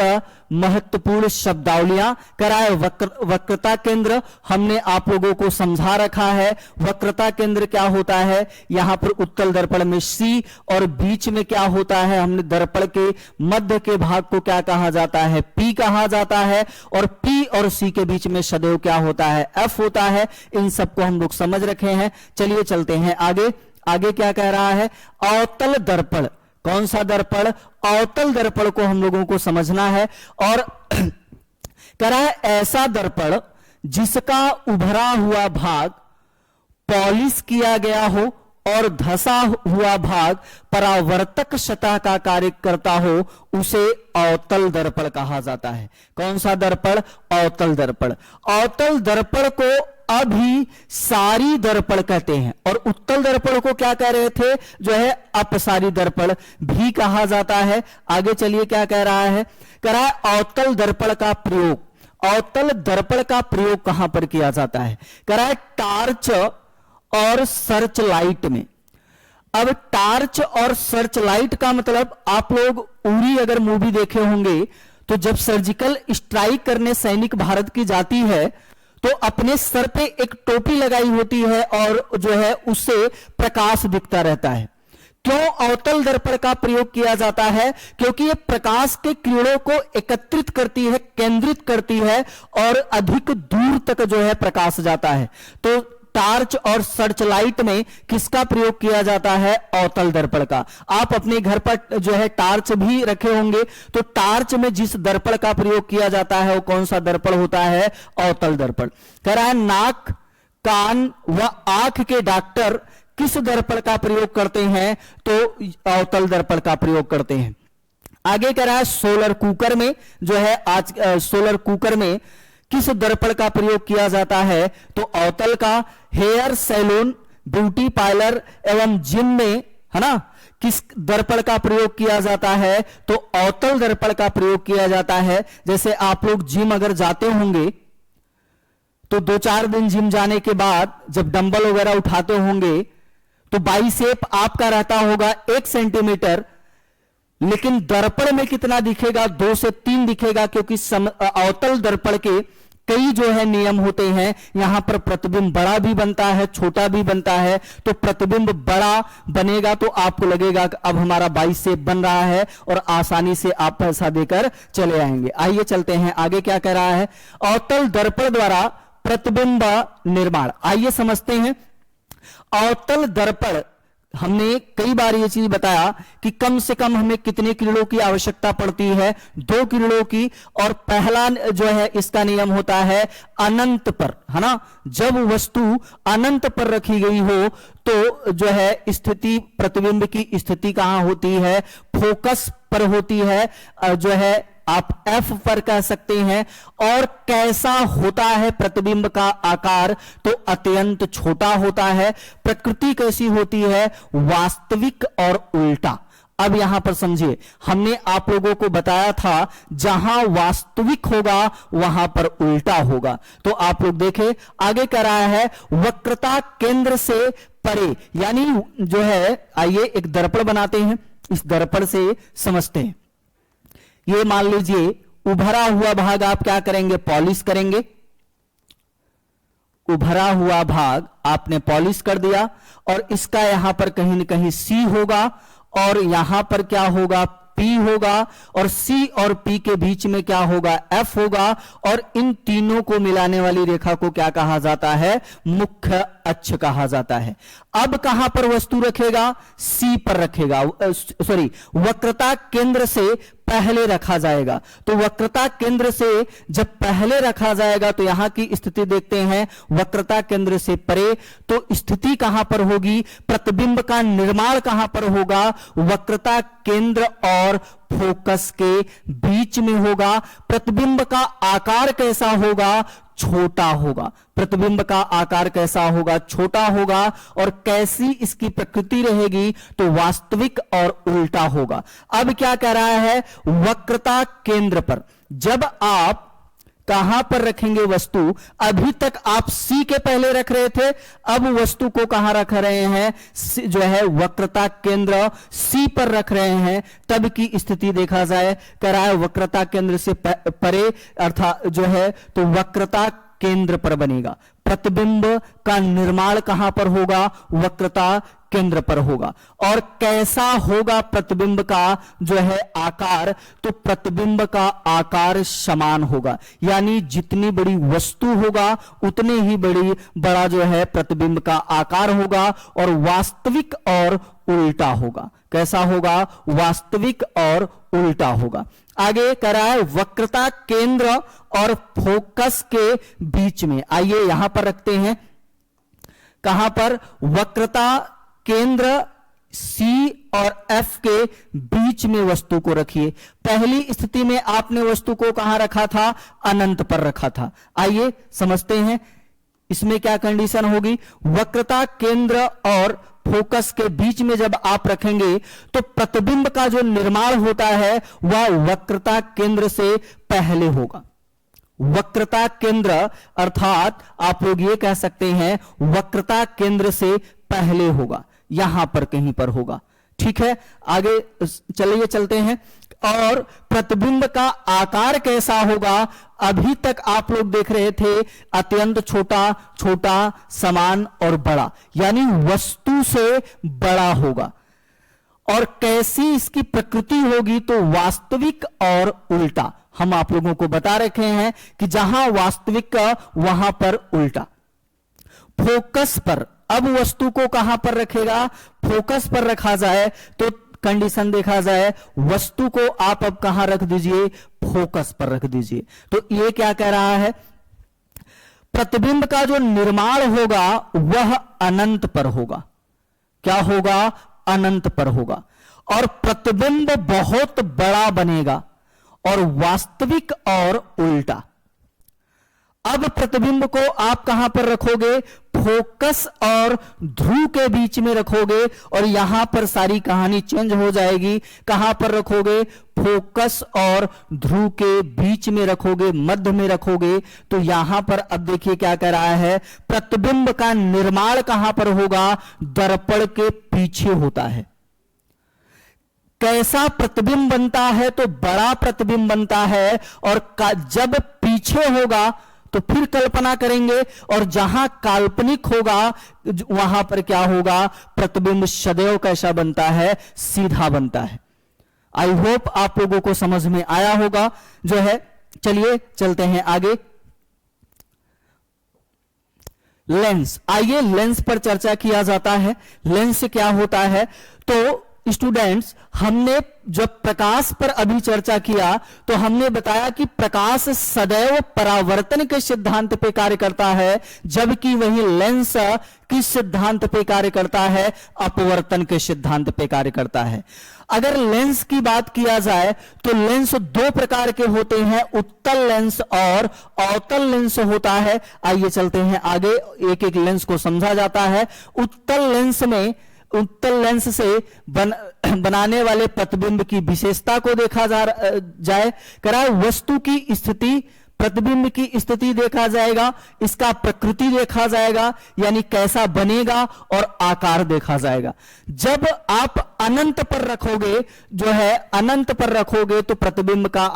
महत्वपूर्ण शब्दावलियां कराए। वक्रता केंद्र हमने आप लोगों को समझा रखा है। वक्रता केंद्र क्या होता है? यहां पर उत्तल दर्पण में C और बीच में क्या होता है? हमने दर्पण के मध्य के भाग को क्या कहा जाता है? P कहा जाता है। और P और C के बीच में सदैव क्या होता है? F होता है। इन सबको हम लोग समझ रखे हैं। चलिए चलते हैं आगे। आगे क्या कह रहा है? अवतल दर्पण। कौन सा दर्पण? अवतल दर्पण को हम लोगों को समझना है। और कह रहा है ऐसा दर्पण जिसका उभरा हुआ भाग पॉलिश किया गया हो और धसा हुआ भाग परावर्तक सतह का कार्य करता हो, उसे अवतल दर्पण कहा जाता है। कौन सा दर्पण? अवतल दर्पण। अवतल दर्पण को अभिसारी दर्पण कहते हैं और उत्तल दर्पण को क्या कह रहे थे? जो है अपसारी दर्पण भी कहा जाता है। आगे चलिए क्या कह रहा है? कह रहा है अवतल दर्पण का प्रयोग। अवतल दर्पण का प्रयोग कहां पर किया जाता है? कह रहा है टार्च और सर्च लाइट में। अब टार्च और सर्च लाइट का मतलब, आप लोग उरी अगर मूवी देखे होंगे तो जब सर्जिकल स्ट्राइक करने सैनिक भारत की जाती है तो अपने सर पे एक टोपी लगाई होती है और जो है उससे प्रकाश दिखता रहता है। क्यों अवतल दर्पण का प्रयोग किया जाता है? क्योंकि यह प्रकाश के किरणों को एकत्रित करती है, केंद्रित करती है और अधिक दूर तक जो है प्रकाश जाता है। तो टार्च और सर्च लाइट में किसका प्रयोग किया जाता है? अवतल दर्पण का। आप अपने घर पर जो है टार्च भी रखे होंगे, तो टार्च में जिस दर्पण का प्रयोग किया जाता है वो कौन सा दर्पण होता है? अवतल दर्पण। कह रहा है नाक, कान व आंख के डॉक्टर किस दर्पण का प्रयोग करते हैं? तो अवतल दर्पण का प्रयोग करते हैं। आगे कह रहा है सोलर कुकर में जो है, आज सोलर कुकर में किस दर्पण का प्रयोग किया जाता है? तो अवतल का। हेयर सैलून, ब्यूटी पार्लर एवं जिम में, है ना, किस दर्पण का प्रयोग किया जाता है? तो अवतल दर्पण का प्रयोग किया जाता है। जैसे आप लोग जिम अगर जाते होंगे तो 2-4 दिन जिम जाने के बाद जब डंबल वगैरह उठाते होंगे तो बाइसेप आपका रहता होगा 1 सेंटीमीटर, लेकिन दर्पण में कितना दिखेगा? 2 से 3 दिखेगा, क्योंकि अवतल दर्पण के कई जो है नियम होते हैं। यहां पर प्रतिबिंब बड़ा भी बनता है, छोटा भी बनता है। तो प्रतिबिंब बड़ा बनेगा तो आपको लगेगा कि अब हमारा बाइसेप बन रहा है और आसानी से आप पैसा देकर चले आएंगे। आइए चलते हैं आगे। क्या कह रहा है? अवतल दर्पण द्वारा प्रतिबिंब निर्माण। आइए समझते हैं। अवतल दर्पण, हमने कई बार ये चीज बताया कि कम से कम हमें कितने किरणों की आवश्यकता पड़ती है? 2 किरणों की। और पहला जो है इसका नियम होता है अनंत पर, है ना। जब वस्तु अनंत पर रखी गई हो तो जो है स्थिति, प्रतिबिंब की स्थिति कहां होती है? फोकस पर होती है, जो है आप F पर कह सकते हैं। और कैसा होता है प्रतिबिंब का आकार, तो अत्यंत छोटा होता है। प्रकृति कैसी होती है, वास्तविक और उल्टा। अब यहां पर समझिए, हमने आप लोगों को बताया था जहां वास्तविक होगा वहां पर उल्टा होगा। तो आप लोग देखें, आगे कह रहा है वक्रता केंद्र से परे, यानी जो है, आइए एक दर्पण बनाते हैं, इस दर्पण से समझते हैं। ये मान लीजिए उभरा हुआ भाग आप क्या करेंगे, पॉलिश करेंगे। उभरा हुआ भाग आपने पॉलिश कर दिया, और इसका यहां पर कहीं ना कहीं C होगा, और यहां पर क्या होगा, P होगा, और C और P के बीच में क्या होगा, F होगा। और इन तीनों को मिलाने वाली रेखा को क्या कहा जाता है, मुख्य अक्ष कहा जाता है। अब कहां पर वस्तु रखेगा, C पर रखेगा, सॉरी, वक्रता केंद्र से पहले रखा जाएगा। तो वक्रता केंद्र से जब पहले रखा जाएगा तो यहां की स्थिति देखते हैं, वक्रता केंद्र से परे, तो स्थिति कहां पर होगी, प्रतिबिंब का निर्माण कहां पर होगा, वक्रता केंद्र और फोकस के बीच में होगा। प्रतिबिंब का आकार कैसा होगा, छोटा होगा। प्रतिबिंब का आकार कैसा होगा, छोटा होगा। और कैसी इसकी प्रकृति रहेगी, तो वास्तविक और उल्टा होगा। अब क्या कह रहा है, वक्रता केंद्र पर जब आप कहां पर रखेंगे वस्तु, अभी तक आप C के पहले रख रहे थे, अब वस्तु को कहां रख रहे हैं, जो है वक्रता केंद्र C पर रख रहे हैं। तब की स्थिति देखा जाए, कह रहा है वक्रता केंद्र से परे, अर्थात जो है तो वक्रता केंद्र पर बनेगा। प्रतिबिंब का निर्माण कहां पर होगा, वक्रता केंद्र पर होगा। और कैसा होगा प्रतिबिंब का जो है आकार, तो प्रतिबिंब का आकार समान होगा, यानी जितनी बड़ी वस्तु होगा उतने ही बड़ा जो है प्रतिबिंब का आकार होगा। और वास्तविक और उल्टा होगा। कैसा होगा, वास्तविक और उल्टा होगा। आगे कह रहा है वक्रता केंद्र और फोकस के बीच में, आइए यहां पर रखते हैं, कहां पर, वक्रता केंद्र C और F के बीच में वस्तु को रखिए। पहली स्थिति में आपने वस्तु को कहां रखा था, अनंत पर रखा था। आइए समझते हैं इसमें क्या कंडीशन होगी। वक्रता केंद्र और फोकस के बीच में जब आप रखेंगे तो प्रतिबिंब का जो निर्माण होता है वह वक्रता केंद्र से पहले होगा। वक्रता केंद्र अर्थात आप लोग ये कह सकते हैं वक्रता केंद्र से पहले होगा, यहां पर कहीं पर होगा। ठीक है, आगे चलिए चलते हैं। और प्रतिबिंब का आकार कैसा होगा, अभी तक आप लोग देख रहे थे अत्यंत छोटा, छोटा, समान और बड़ा, यानी वस्तु से बड़ा होगा। और कैसी इसकी प्रकृति होगी, तो वास्तविक और उल्टा। हम आप लोगों को बता रखे हैं कि जहां वास्तविक वहां पर उल्टा। फोकस पर, अब वस्तु को कहां पर रखेगा, फोकस पर रखा जाए तो कंडीशन देखा जाए, वस्तु को आप अब कहां रख दीजिए, फोकस पर रख दीजिए। तो ये क्या कह रहा है, प्रतिबिंब का जो निर्माण होगा वह अनंत पर होगा। क्या होगा, अनंत पर होगा। और प्रतिबिंब बहुत बड़ा बनेगा, और वास्तविक और उल्टा। अब प्रतिबिंब को आप कहां पर रखोगे, फोकस और ध्रुव के बीच में रखोगे। और यहां पर सारी कहानी चेंज हो जाएगी। कहां पर रखोगे, फोकस और ध्रुव के बीच में रखोगे, मध्य में रखोगे। तो यहां पर अब देखिए क्या कह रहा है, प्रतिबिंब का निर्माण कहां पर होगा, दर्पण के पीछे होता है। कैसा प्रतिबिंब बनता है, तो बड़ा प्रतिबिंब बनता है। और जब पीछे होगा तो फिर कल्पना करेंगे, और जहां काल्पनिक होगा वहां पर क्या होगा, प्रतिबिंब सदैव कैसा बनता है, सीधा बनता है। आई होप आप लोगों को समझ में आया होगा जो है। चलिए चलते हैं आगे। लेंस, आइए लेंस पर चर्चा किया जाता है। लेंस क्या होता है, तो स्टूडेंट्स, हमने जब प्रकाश पर अभी चर्चा किया तो हमने बताया कि प्रकाश सदैव परावर्तन के सिद्धांत पे कार्य करता है, जबकि वही लेंस किस सिद्धांत पे कार्य करता है? अपवर्तन के सिद्धांत पे कार्य करता है। अगर लेंस की बात किया जाए तो लेंस दो प्रकार के होते हैं, उत्तल लेंस और अवतल लेंस होता है। आइए चलते हैं आगे, एक एक लेंस को समझा जाता है। उत्तल लेंस से बनाने वाले प्रतिबिंब की विशेषता को देखा जाए करा, वस्तु की स्थिति, प्रतिबिंब की स्थिति देखा जाएगा, इसका प्रकृति देखा जाएगा, यानी कैसा बनेगा, और आकार देखा जाएगा। जब आप अनंत पर रखोगे, जो है अनंत पर रखोगे, तो प्रतिबिंब का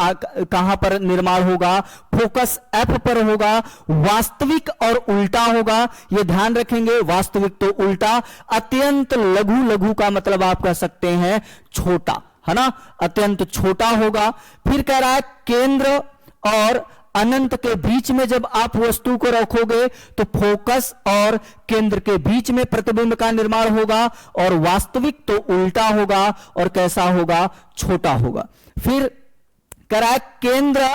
कहां पर निर्माण होगा? फोकस एफ पर होगा। वास्तविक और उल्टा होगा, यह ध्यान रखेंगे, वास्तविक तो उल्टा। अत्यंत लघु, लघु का मतलब आप कह सकते हैं छोटा, है ना, अत्यंत छोटा होगा। फिर कह रहा है केंद्र और अनंत के बीच में जब आप वस्तु को रखोगे तो फोकस और केंद्र के बीच में प्रतिबिंब का निर्माण होगा, और वास्तविक तो उल्टा होगा, और कैसा होगा? छोटा होगा। फिर कह रहा है केंद्र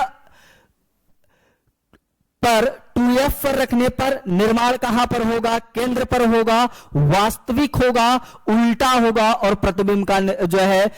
पर 2F पर रखने पर निर्माण कहां पर होगा? केंद्र पर होगा। वास्तविक होगा, उल्टा होगा, और प्रतिबिंब का जो है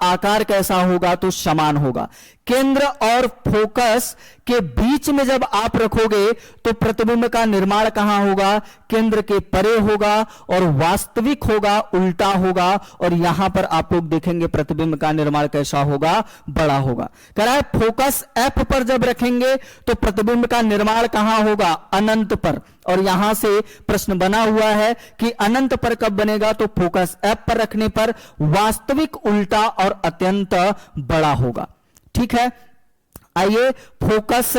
आकार कैसा होगा? तो समान होगा। केंद्र और फोकस के बीच में जब आप रखोगे तो प्रतिबिंब का निर्माण कहां होगा? केंद्र के परे होगा, और वास्तविक होगा, उल्टा होगा, और यहां पर आप लोग देखेंगे प्रतिबिंब का निर्माण कैसा होगा? बड़ा होगा। कह रहा है फोकस एफ पर जब रखेंगे तो प्रतिबिंब का निर्माण कहां होगा? अनंत पर। और यहां से प्रश्न बना हुआ है कि अनंत पर कब बनेगा? तो फोकस एफ पर रखने पर वास्तविक, उल्टा और अत्यंत बड़ा होगा। ठीक है, आइए फोकस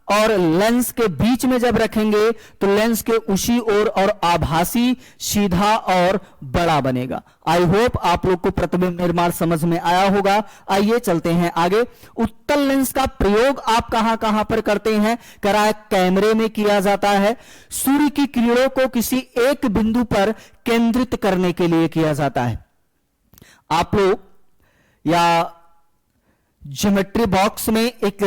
और लेंस के बीच में जब रखेंगे तो लेंस के उसी ओर और आभासी, सीधा और बड़ा बनेगा। आई होप आप लोग को प्रतिबिंब निर्माण समझ में आया होगा। आइए चलते हैं आगे। उत्तल लेंस का प्रयोग आप कहां कहां पर करते हैं? कह रहा है कैमरे में किया जाता है। सूर्य की किरणों को किसी एक बिंदु पर केंद्रित करने के लिए किया जाता है। आप लोग या ज्योमेट्री बॉक्स में एक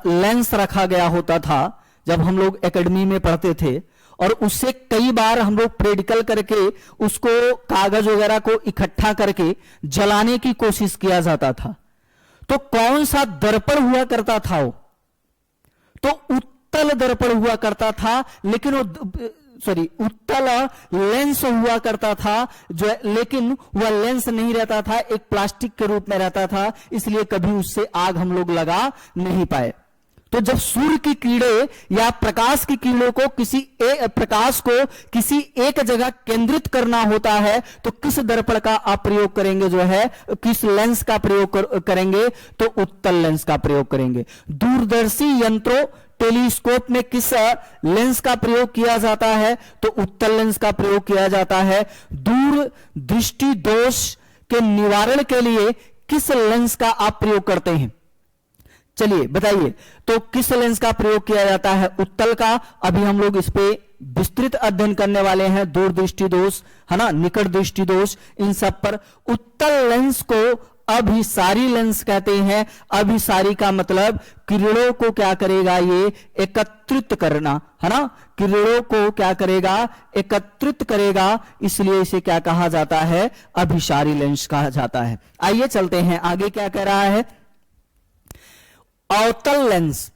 लेंस रखा गया होता था जब हम लोग एकेडमी में पढ़ते थे, और उससे कई बार हम लोग प्रैक्टिकल करके उसको कागज वगैरह को इकट्ठा करके जलाने की कोशिश किया जाता था। तो कौन सा दर्पण हुआ करता था? वो तो उत्तल दर्पण हुआ करता था, लेकिन वो उत्तल लेंस हुआ करता था, जो लेकिन वह लेंस नहीं रहता था, एक प्लास्टिक के रूप में रहता था, इसलिए कभी उससे आग हम लोग लगा नहीं पाए। तो जब सूर्य की किरणें या प्रकाश की किरणों को प्रकाश को किसी एक जगह केंद्रित करना होता है तो किस दर्पण का आप प्रयोग करेंगे? जो है किस लेंस का प्रयोग करेंगे? तो उत्तल लेंस का प्रयोग करेंगे। दूरदर्शी यंत्रों, टेलीस्कोप में किस लेंस का प्रयोग किया जाता है? तो उत्तल लेंस का प्रयोग किया जाता है। दूर दृष्टि दोष के निवारण के लिए किस लेंस का आप प्रयोग करते हैं? चलिए बताइए, तो किस लेंस का प्रयोग किया जाता है? उत्तल का। अभी हम लोग इस पे विस्तृत अध्ययन करने वाले हैं। दूर दृष्टि दोष, है ना, निकट दृष्टि दोष, इन सब पर। उत्तल लेंस को अभिसारी लेंस कहते हैं। अभिसारी का मतलब किरणों को क्या करेगा? ये एकत्रित करना, है ना, किरणों को क्या करेगा? एकत्रित करेगा, इसलिए इसे क्या कहा जाता है? अभिसारी लेंस कहा जाता है। आइए चलते हैं आगे, क्या कह रहा है? अवतल लेंस।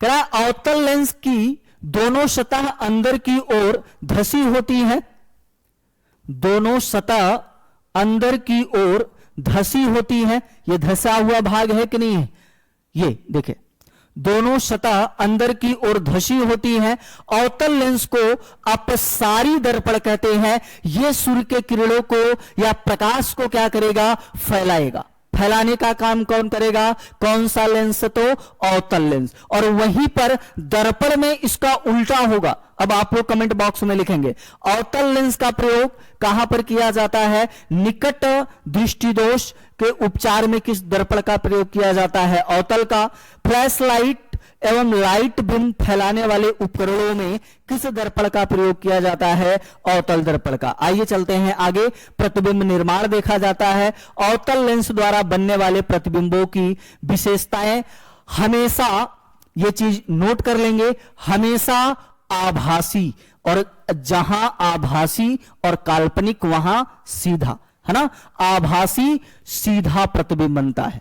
कह रहा है अवतल लेंस की दोनों सतह अंदर की ओर धसी होती है। दोनों सतह अंदर की ओर धसी होती है। यह धसा हुआ भाग है कि नहीं है? ये देखिए, दोनों सतह अंदर की ओर धसी होती है। अवतल लेंस को अपसारी दर्पण कहते हैं। यह सूर्य के किरणों को या प्रकाश को क्या करेगा? फैलाएगा। फैलाने का काम कौन करेगा? कौन सा लेंस? तो अवतल लेंस। और वहीं पर दर्पण में इसका उल्टा होगा। अब आप लोग कमेंट बॉक्स में लिखेंगे अवतल लेंस का प्रयोग कहां पर किया जाता है? निकट दृष्टि दोष के उपचार में किस दर्पण का प्रयोग किया जाता है? अवतल का। फ्लैश लाइट एवं लाइट बीम फैलाने वाले उपकरणों में किस दर्पण का प्रयोग किया जाता है? अवतल दर्पण का। आइए चलते हैं आगे। प्रतिबिंब निर्माण देखा जाता है। अवतल लेंस द्वारा बनने वाले प्रतिबिंबों की विशेषताएं, हमेशा ये चीज नोट कर लेंगे, हमेशा आभासी, और जहां आभासी और काल्पनिक वहां सीधा, है ना, आभासी सीधा प्रतिबिंब बनता है।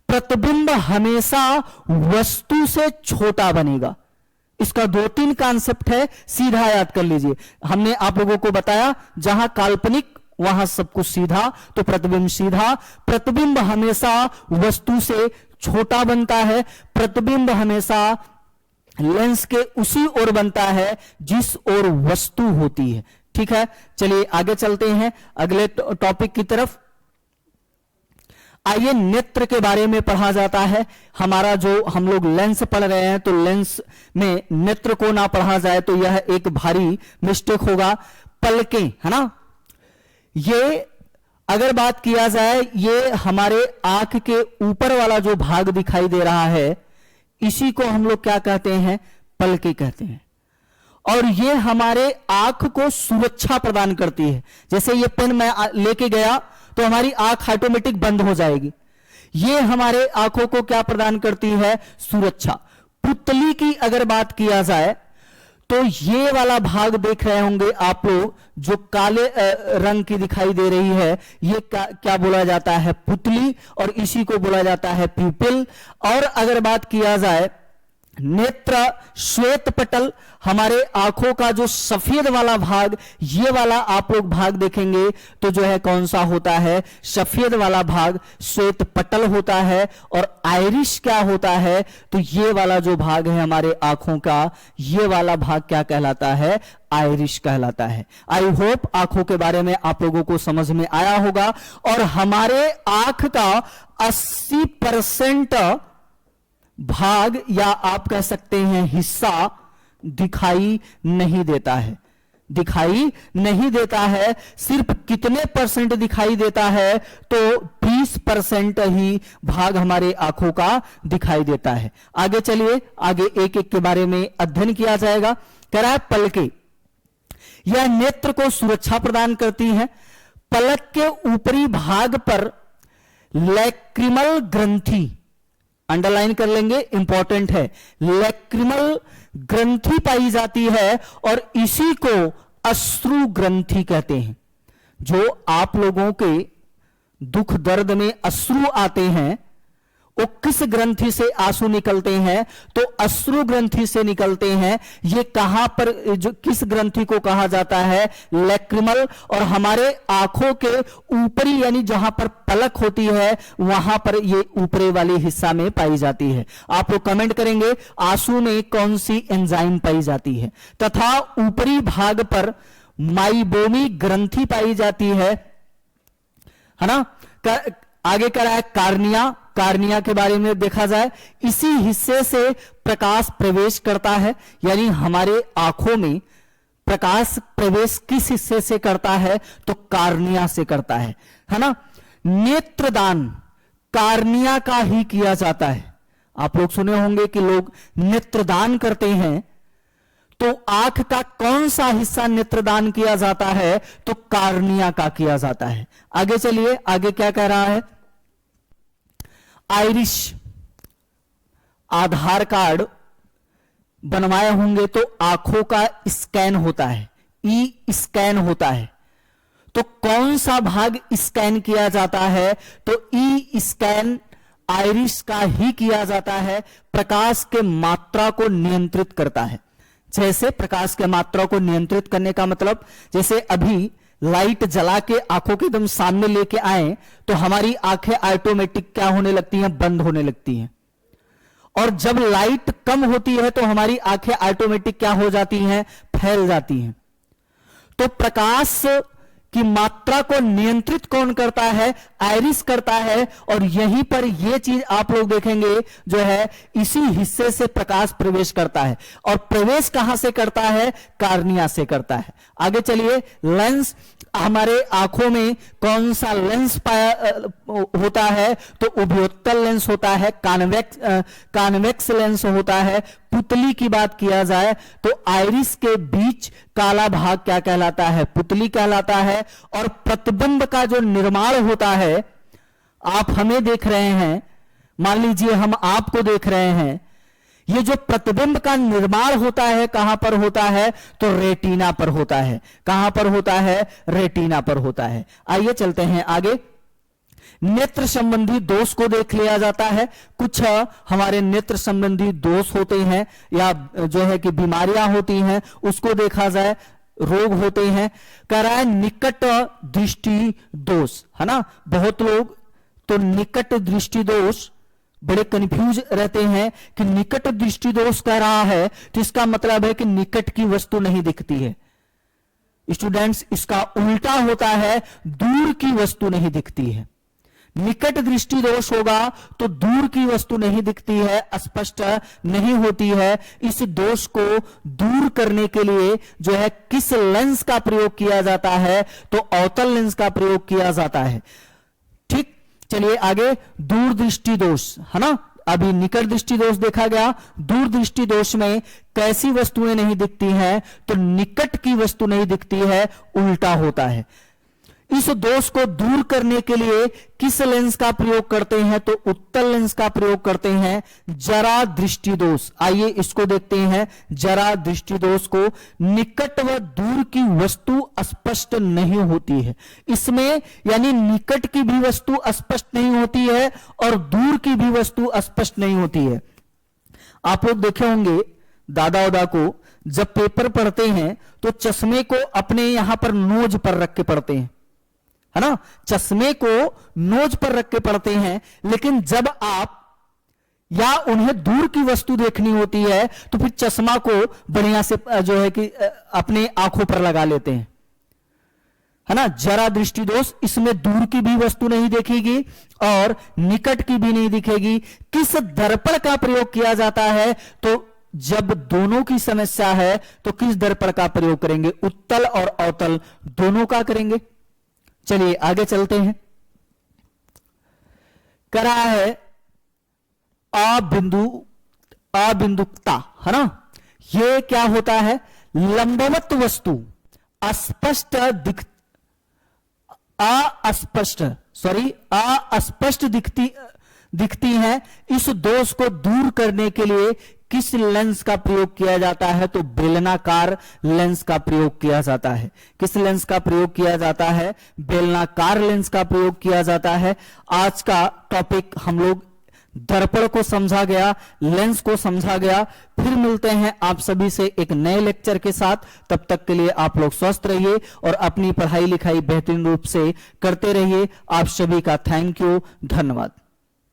प्रतिबिंब हमेशा वस्तु से छोटा बनेगा। इसका 2-3 कॉन्सेप्ट है, सीधा याद कर लीजिए। हमने आप लोगों को बताया जहां काल्पनिक वहां सब कुछ सीधा, तो प्रतिबिंब सीधा। प्रतिबिंब हमेशा वस्तु से छोटा बनता है। प्रतिबिंब हमेशा लेंस के उसी ओर बनता है जिस ओर वस्तु होती है। ठीक है, चलिए आगे चलते हैं अगले टॉपिक की तरफ। आइए, नेत्र के बारे में पढ़ा जाता है। हमारा जो हम लोग लेंस पढ़ रहे हैं, तो लेंस में नेत्र को ना पढ़ा जाए तो यह एक भारी मिस्टेक होगा। पलकें, है ना, ये अगर बात किया जाए, ये हमारे आंख के ऊपर वाला जो भाग दिखाई दे रहा है, इसी को हम लोग क्या कहते हैं? पलकें कहते हैं। और ये हमारे आंख को सुरक्षा प्रदान करती है। जैसे ये पेन मैं लेके गया तो हमारी आंख ऑटोमेटिक बंद हो जाएगी। ये हमारे आंखों को क्या प्रदान करती है? सुरक्षा। पुतली की अगर बात किया जाए तो ये वाला भाग देख रहे होंगे आप लोग, जो काले रंग की दिखाई दे रही है, ये क्या बोला जाता है? पुतली, और इसी को बोला जाता है प्यूपिल। और अगर बात किया जाए नेत्र, श्वेत पटल, हमारे आंखों का जो सफेद वाला भाग, ये वाला आप लोग भाग देखेंगे तो जो है कौन सा होता है? सफेद वाला भाग श्वेत पटल होता है। और आइरिश क्या होता है? तो ये वाला जो भाग है हमारे आंखों का, ये वाला भाग क्या कहलाता है? आइरिश कहलाता है। आई होप आंखों के बारे में आप लोगों को समझ में आया होगा। और हमारे आंख का 80% भाग, या आप कह सकते हैं हिस्सा, दिखाई नहीं देता है। दिखाई नहीं देता है। सिर्फ कितने परसेंट दिखाई देता है? तो 20% ही भाग हमारे आंखों का दिखाई देता है। आगे चलिए, आगे एक एक के बारे में अध्ययन किया जाएगा। कह रहा है पलकें, यह नेत्र को सुरक्षा प्रदान करती है। पलक के ऊपरी भाग पर लैक्रिमल ग्रंथि, अंडरलाइन कर लेंगे, इंपॉर्टेंट है, लैक्रिमल ग्रंथि पाई जाती है, और इसी को अश्रु ग्रंथि कहते हैं। जो आप लोगों के दुख दर्द में अश्रु आते हैं, वो किस ग्रंथि से आंसू निकलते हैं? तो अश्रु ग्रंथि से निकलते हैं। ये कहां पर, जो किस ग्रंथि को कहा जाता है? लैक्रिमल। और हमारे आंखों के ऊपरी, यानी जहां पर पलक होती है, वहां पर ये ऊपरी वाले हिस्सा में पाई जाती है। आप लोग कमेंट करेंगे आंसू में कौन सी एंजाइम पाई जाती है। तथा ऊपरी भाग पर माइबोमी ग्रंथि पाई जाती है ना। आगे कह रहा है कार्निया। कार्निया के बारे में देखा जाए, इसी हिस्से से प्रकाश प्रवेश करता है। यानी हमारे आंखों में प्रकाश प्रवेश किस हिस्से से करता है? तो कार्निया से करता है ना। नेत्रदान कार्निया का ही किया जाता है। आप लोग सुने होंगे कि लोग नेत्रदान करते हैं, तो आंख का कौन सा हिस्सा नेत्रदान किया जाता है? तो कार्निया का किया जाता है। आगे चलिए, आगे क्या कह रहा है? आइरिश, आधार कार्ड बनवाए होंगे तो आंखों का स्कैन होता है, ई स्कैन होता है। तो कौन सा भाग स्कैन किया जाता है? तो ई स्कैन आइरिश का ही किया जाता है। प्रकाश के मात्रा को नियंत्रित करता है। जैसे प्रकाश के मात्रा को नियंत्रित करने का मतलब, जैसे अभी लाइट जला के आंखों के एकदम सामने लेके आए तो हमारी आंखें ऑटोमेटिक क्या होने लगती हैं? बंद होने लगती हैं। और जब लाइट कम होती है तो हमारी आंखें ऑटोमेटिक क्या हो जाती हैं? फैल जाती हैं। तो प्रकाश कि मात्रा को नियंत्रित कौन करता है? आयरिस करता है। और यहीं पर यह चीज आप लोग देखेंगे जो है इसी हिस्से से प्रकाश प्रवेश करता है। और प्रवेश कहां से करता है? कार्निया से करता है। आगे चलिए, लेंस, हमारे आंखों में कौन सा लेंस होता है? तो उभयोत्तल लेंस होता है, कॉन्वेक्स लेंस होता है। पुतली की बात किया जाए तो आइरिस के बीच काला भाग क्या कहलाता है? पुतली कहलाता है। और प्रतिबिंब का जो निर्माण होता है, आप हमें देख रहे हैं, मान लीजिए हम आपको देख रहे हैं, ये जो प्रतिबिंब का निर्माण होता है कहां पर होता है? तो रेटिना पर होता है। कहां पर होता है? रेटिना पर होता है। आइए चलते हैं आगे। नेत्र संबंधी दोष को देख लिया जाता है। कुछ हमारे नेत्र संबंधी दोष होते हैं या जो है कि बीमारियां होती हैं, उसको देखा जाए, रोग होते हैं। कह रहा है निकट दृष्टि दोष, है ना। बहुत लोग तो निकट दृष्टि दोष बड़े कंफ्यूज रहते हैं कि निकट दृष्टि दोष कह रहा है तो इसका मतलब है कि निकट की वस्तु नहीं दिखती है। स्टूडेंट्स, इसका उल्टा होता है, दूर की वस्तु नहीं दिखती है। निकट दृष्टि दोष होगा तो दूर की वस्तु नहीं दिखती है, स्पष्ट नहीं होती है। इस दोष को दूर करने के लिए जो है किस लेंस का प्रयोग किया जाता है? तो अवतल लेंस का प्रयोग किया जाता है। ठीक, चलिए आगे। दूर दृष्टि दोष, है ना। अभी निकट दृष्टि दोष देखा गया। दूर दृष्टि दोष में कैसी वस्तुएं नहीं दिखती हैं? तो निकट की वस्तु नहीं दिखती है, उल्टा होता है। इस दोष को दूर करने के लिए किस लेंस का प्रयोग करते हैं? तो उत्तल लेंस का प्रयोग करते हैं। जरा दृष्टि दोष, आइए इसको देखते हैं। जरा दृष्टि दोष को, निकट व दूर की वस्तु स्पष्ट नहीं होती है इसमें, यानी निकट की भी वस्तु स्पष्ट नहीं होती है और दूर की भी वस्तु स्पष्ट नहीं होती है। आप लोग देखे होंगे दादा उदा को जब पेपर पढ़ते हैं तो चश्मे को अपने यहां पर नोज पर रख के पढ़ते हैं, है ना। चश्मे को नोज पर रख के पढ़ते हैं, लेकिन जब आप या उन्हें दूर की वस्तु देखनी होती है तो फिर चश्मा को बढ़िया से जो है कि अपने आंखों पर लगा लेते हैं, है ना। जरा दृष्टि दोष, इसमें दूर की भी वस्तु नहीं दिखेगी और निकट की भी नहीं दिखेगी। किस दर्पण का प्रयोग किया जाता है? तो जब दोनों की समस्या है तो किस दर्पण का प्रयोग करेंगे? उत्तल और अवतल दोनों का करेंगे। चलिए आगे चलते हैं। कह रहा है अबिंदुकता, है ना। यह क्या होता है? लंबवत वस्तु अस्पष्ट दिखती है। इस दोष को दूर करने के लिए किस लेंस का प्रयोग किया जाता है? तो बेलनाकार लेंस का प्रयोग किया जाता है। किस लेंस का प्रयोग किया जाता है? बेलनाकार लेंस का प्रयोग किया जाता है। आज का टॉपिक हम लोग दर्पण को समझा गया, लेंस को समझा गया। फिर मिलते हैं आप सभी से एक नए लेक्चर के साथ। तब तक के लिए आप लोग स्वस्थ रहिए और अपनी पढ़ाई लिखाई बेहतरीन रूप से करते रहिए। आप सभी का थैंक यू, धन्यवाद।